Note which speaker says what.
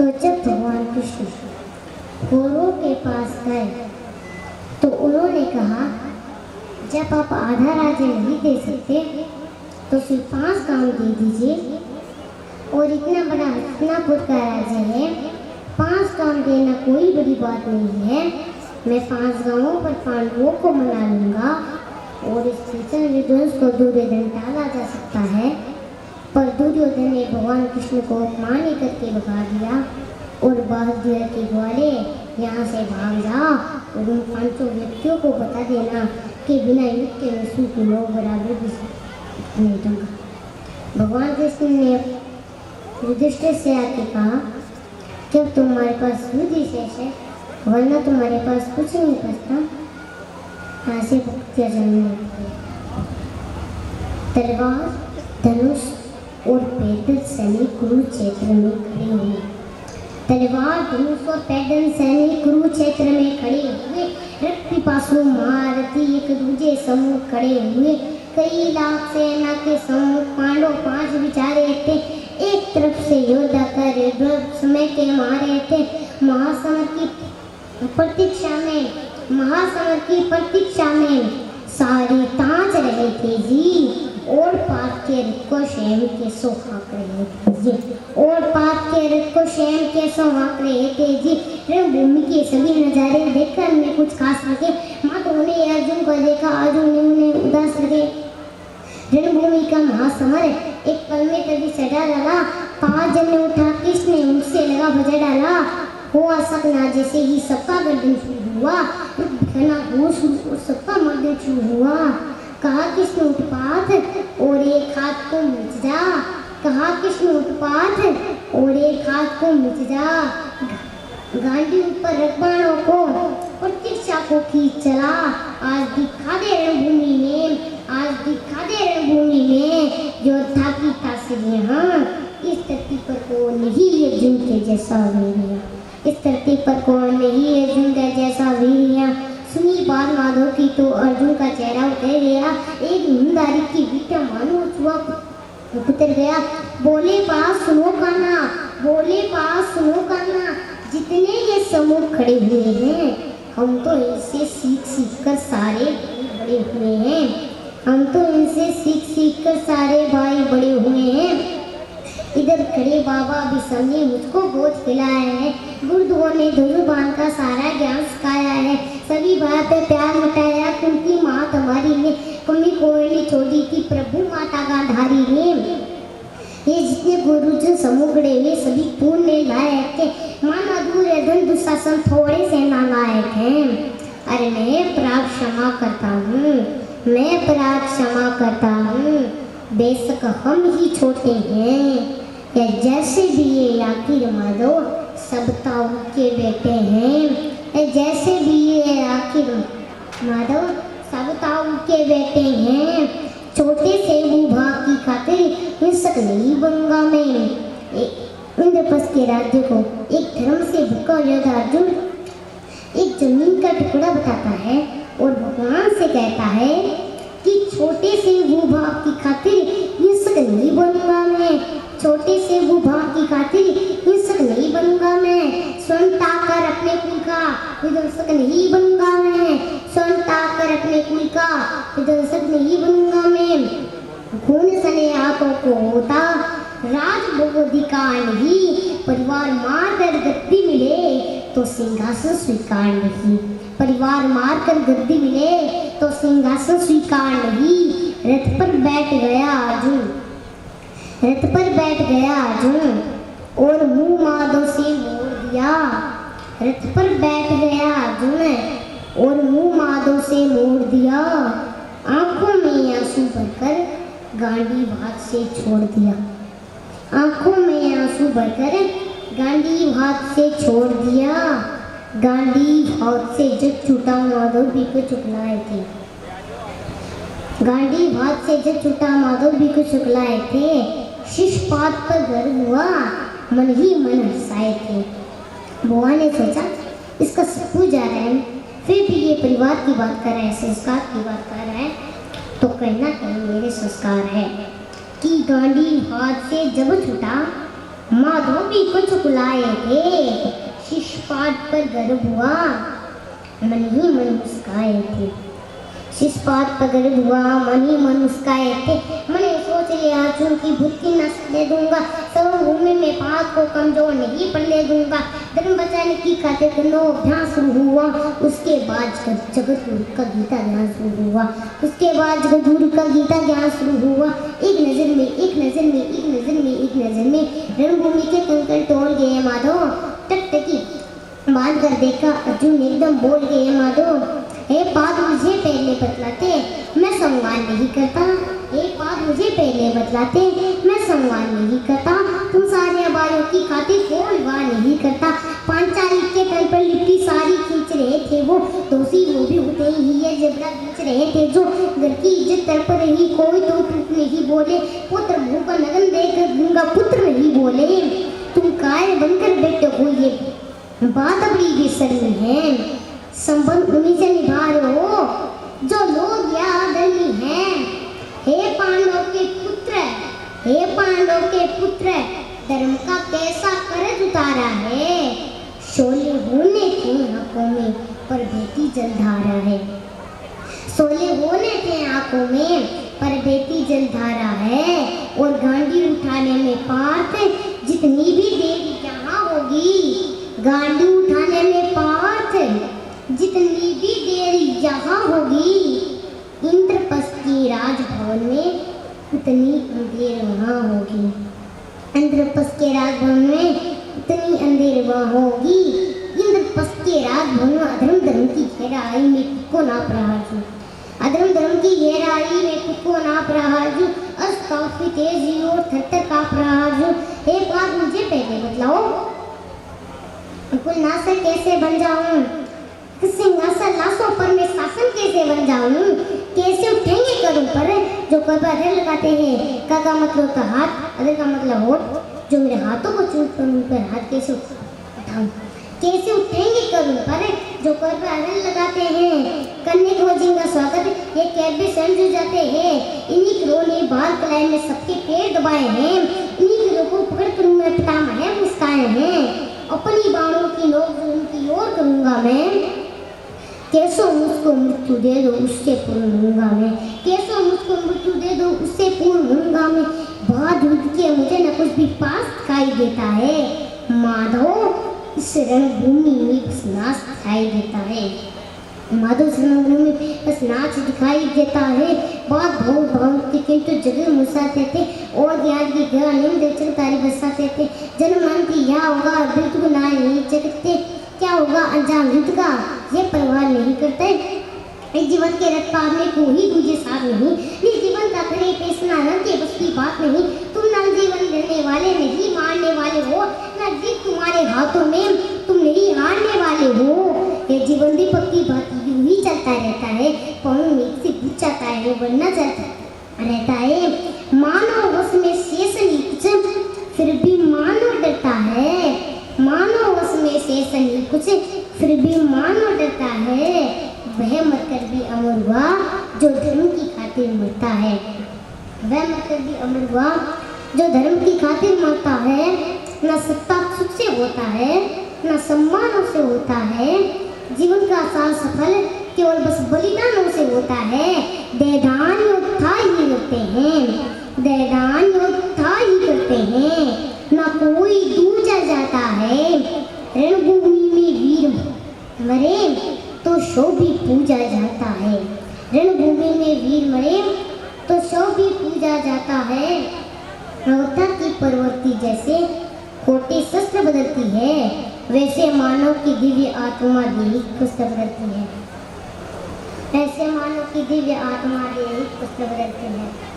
Speaker 1: तो जब भगवान कृष्ण कौरवों के पास गए तो उन्होंने कहा, जब आप आधा राज्य नहीं दे सकते तो सिर्फ 5 गांव दे दीजिए, और इतना बड़ा हस्तिनापुर का राज्य है, 5 गांव देना कोई बड़ी बात नहीं है। मैं 5 गांवों पर पांडवों को मना लूंगा और इस भीषण विध्वंस को दुर्योधन टाला जा सकता है। पर दुर्योधन ने भगवान कृष्ण को अपमान करके भगा दिया और बात दिया कि ग्वाले यहाँ से भाग जा और उन 5 व्यक्तियों को बता देना कि बिना युद्ध के मैं सूख 9 बराबर भी नहीं दूंगा। भगवान कृष्ण ने युधिष्ठिर से आके कहा, जब तुम्हारे पास बुद्धि शेष है वरना तुम्हारे पास कुछ नहीं बचता, ऐसे भक्तियाँ जन्म तलवार, धनुष और पैदल सैनिक कुरुक्षेत्र में खड़े हुए। तलवार, धनुष और पैदल सैनिक कुरुक्षेत्र में खड़े हुए। रक्त पिपासु महारथी एक दूजे समूह खड़े हुए। कई लाख सेना के समूह पांडव 5 बिचारे थे। एक तरफ से योद्धा कर समय के मारे थे। महासमर की प्रतीक्षा में सारे ताज रहे थे जी, और पाप के रथ को शेम के सो हाँक रहे थे जी, और पाप के रथ को शेम के सो हाँक रहे थे जी। रणभूमि के सभी नजारे देखकर उन्हें कुछ खास लगे, मात्र उन्हें अर्जुन को देखा, अर्जुन ने उन्हें उदास लगे। रणभूमि का महासमर एक पल में तभी सजा डाला। 5 जन ने उठा, किसने मुझसे लगा बजा डाला। हुआ सपना जैसे ही सबका गर्दन शुरू हुआ, घना घोष और सबका मर्दन शुरू हुआ। कहा किसने उत्पात और एक हाथ को मिट जा, कहा किसने उत्पात और एक हाथ को मिट जा। गांडी ऊपर रख बाणों को और तिरछा को खींच चला। आज दिखा दे रणभूमि में, आज दिखा दे रणभूमि में योद्धा की तासीरें। इस धरती पर कौन नहीं अर्जुन के जैसा वीरिया, इस धरती पर कौन नहीं अर्जुन के जैसा वीरिया। सुनी बात माधव की तो अर्जुन का चेहरा उतर गया। एक ईमानदारी की बेटा मानो चुआ उतर गया। बोले पास सुनो कान्हा, बोले पास सुनो कान्हा, जितने ये समूह खड़े हुए हैं हम तो इनसे सीख कर सारे बड़े हुए हैं, हम तो इनसे सीख कर सारे भाई बड़े हुए हैं। इधर खड़े बाबा भी सबने मुझको गोद खिलाया है, गुरुओं ने धनुर्बाण का सारा ज्ञान सिखाया है। सभी बात पे प्यार मटाया, क्योंकि माँ तुम्हारी ने कमी कोई नहीं छोड़ी थी, प्रभु माता का धारी ने। ये जितने गुरुजन समूह खड़े हुए सभी पुण्य लायक थे, माना दुर्योधन दुशासन थोड़े से नालायक हैं। अरे मैं प्राग क्षमा करता हूँ, मैं प्राग क्षमा करता हूँ, बेशक हम ही छोटे हैं या जैसे भी ये आखिर माधव सब ताऊ के बेटे हैं, जैसे भी ये आखिर माधव सब ताऊ के बेटे हैं। छोटे से भूभाग की खातिर हिंसक नहीं बनूंगा मैं। इंद्रप्रस्थ के राज्य को एक धर्म से भूखा योद्धा अर्जुन एक जमीन का टुकड़ा बताता है और भगवान से कहता है कि छोटे से भूभाग की खातिर हिंसक नहीं बनूंगा मैं, छोटे से भूभाग की खातिर हिंसक नहीं बनूंगा मैं। स्वयं ताकर अपने कुल का विध्वंसक नहीं बनूंगा मैं, स्वयं ताकर अपने कुल का विध्वंसक नहीं बनूंगा मैं। खून सने आंखों को होता राजभोग अधिकार नहीं, परिवार मार कर गद्दी मिले तो सिंहासन स्वीकार नहीं, परिवार मार कर गद्दी मिले तो सिंहासन स्वीकार नहीं। रथ पर बैठ गया अर्जुन, रथ पर बैठ गया अर्जुन और मुंह माधव से मोड़ दिया। रथ पर बैठ गया अर्जुन और मुंह माधव से मोड़ दिया। आंखों में आंसू भरकर गांडी हाथ से छोड़ दिया, आंखों में आंसू भरकर गांडी हाथ से छोड़ दिया। गांडी हाथ से जब छूटा माधव भी को चुकलाए थे, गांडी हाथ से जब छूटा माधव भी को चुकलाए थे। शिशपात पर गर्व हुआ, मन ही मन हंसाए थे। बुआ ने सोचा इसका सब कुछ जा रहा है, फिर भी ये परिवार की बात कर रहा है, संस्कार की बात कर रहा है, तो कहना कहीं मेरे संस्कार है कि गांडी हाथ से जब छूटा माधव भी कुछ बुलाए थे, शिषपाद पर गर्व हुआ, मन ही मन मुस्काए थे। शिषपाद पर गर्व हुआ, मन ही मन मुस्काए थे। मैंने सोच लिया अर्जुन की बुद्धि नष्ट दे दूंगा, सर्वभूमि में पाप को कमजोर नहीं पड़ने दूंगा। धर्म बचाने की खातिर दोनों अभ्यास शुरू हुआ। उसके बाद जगत गुरु का गीता ज्ञान शुरू हुआ। उसके बाद जगत गुरु का गीता ज्ञान शुरू हुआ। एक नजर में, एक नजर में, एक नजर में, एक नजर में रणभूमि के कंकड़ तोड़ गए माधव। टकटकी बांध कर देखा, अर्जुन एकदम बोल गए माधव, हे पाद मुझे पहले बतलाते, मैं संवाद नहीं करता। हे पाद मुझे पहले बतलाते, मैं संवाद नहीं करता। तुम सारे अबायों की खातिर कोई वार नहीं करता। पांचाली के तल पर लिपटी सारी खींच रहे थे वो, दोषी वो भी होते ही है जबड़ा खींच रहे थे जो। घर की इज्जत तड़प रही, कोई तो टूट नहीं बोले। पुत्र मुंह का लगन देकर गंगा पुत्र नहीं बोले। तुम काय बनकर बैठे हो, ये बात बड़ी बेशर्मी है। संबंध उन्हीं से निभा रहे हो जो लोग या आदरणीय हैं। हे पांडव के पुत्र, हे पांडव के पुत्र, धर्म का कैसा कर्ज उतारा है। शोले होने थे आंखों में पर बेटी जलधारा है। शोले होने थे आंखों में पर बेटी जलधारा है। और गांडी उठाने में पार्थ जितनी भी देरी यहाँ होगी, गांडी उठाने में पार्थ जितनी भी देर यहाँ होगी, इंद्रप्रस्थ की राजभवन में उतनी अंधेर वहाँ होगी। इंद्रप्रस्थ के राजभवन में उतनी अंधेर वहाँ होगी। इंद्रप्रस्थ के राजभवन में अधर्म धर्म की गहराई में खुद को नाप रहा हूँ। अधर्म धर्म की गहराई में खुद को नाप रहा हूँ। अस्ताफी तेजी और थर-थर काँप रहा हूँ। एक बात मुझे पहले बतलाओ, कुलनाशक कैसे बन जाऊँ? सिंहासन लाशों पर मैं शासन कैसे बन जाऊं? कैसे उठेंगे करूं पर जो कब अधर लगाते हैं। का मतलब होता हाथ, अधर का मतलब होठ। जो मेरे हाथों को चूट कर उन पर हाथ कैसे उठाऊं? कैसे उठेंगे करूं पर जो कब अधर लगाते हैं। कन्या को जिनका स्वागत ये कैबे समझ जाते हैं। इन्हीं करो ने बाल कलाई में सबके पैर दबाए हैं। इन्हीं करो को पकड़ कर मैं पितामह है मुस्काए हैं। अपनी बाणों की नोक उनकी ओर करूंगा मैं। कैसो मुझको मृत्यु दे दो उससे पूर्ण होऊंगा मैं। कैसो मुझको मृत्यु दे दो उससे पूर्ण होऊंगा मैं। बहुत युद्ध के मुझे न कुछ भी पास दिखाई देता है। माधव इस रणभूमि में बस नाच दिखाई देता है। माधव इस रणभूमि में बस नाच दिखाई देता है। बहुत बहुत बहुत किंतु जगह मुसाते थे और ज्ञान की गहरा नींद चलतारी बसाते थे। जन्मांति यह होगा बिल्कुल ना नहीं जगते, क्या होगा अंजाम युद्ध का ये परवाह नहीं करते। इस जीवन के रथ पार में कोई दूजे साथ नहीं। इस जीवन का खड़े पेशना रंग के बस की बात नहीं। तुम न जीवन देने वाले नहीं मारने वाले हो, न जीत तुम्हारे हाथों में तुम नहीं हारने वाले हो। ये जीवन दीपक की भांति यूं ही चलता रहता है। पाँव में से बुझ जाता है वो बनना चलता रहता है। मानो बस में शेष नहीं कुछ फिर भी मानो डरता है। मानो उसमें शेष नहीं कुछ फिर भी मानो डरता है। वह मरकर भी अमर हुआ जो धर्म की खातिर मरता है। वह मरकर भी अमर हुआ जो धर्म की खातिर मरता है। न सत्ता सुख से होता है, न सम्मानों से होता है। जीवन का सार सफल केवल बस बलिदानों से होता है। दैदान योद्धा ही करते हैं, दैदान योद्धा ही करते हैं। न कोई दूजा जाता है। रणभूमि में वीर मरे तो शव भी पूजा जाता है। रणभूमि में वीर मरे तो शव भी पूजा जाता है। अवता की प्रवृत्ति जैसे खोटे शस्त्र बदलती है, वैसे मानव की दिव्य आत्मा भी शस्त्र बदलती है। ऐसे मानव की दिव्य आत्मा भी शस्त्र बदलती है।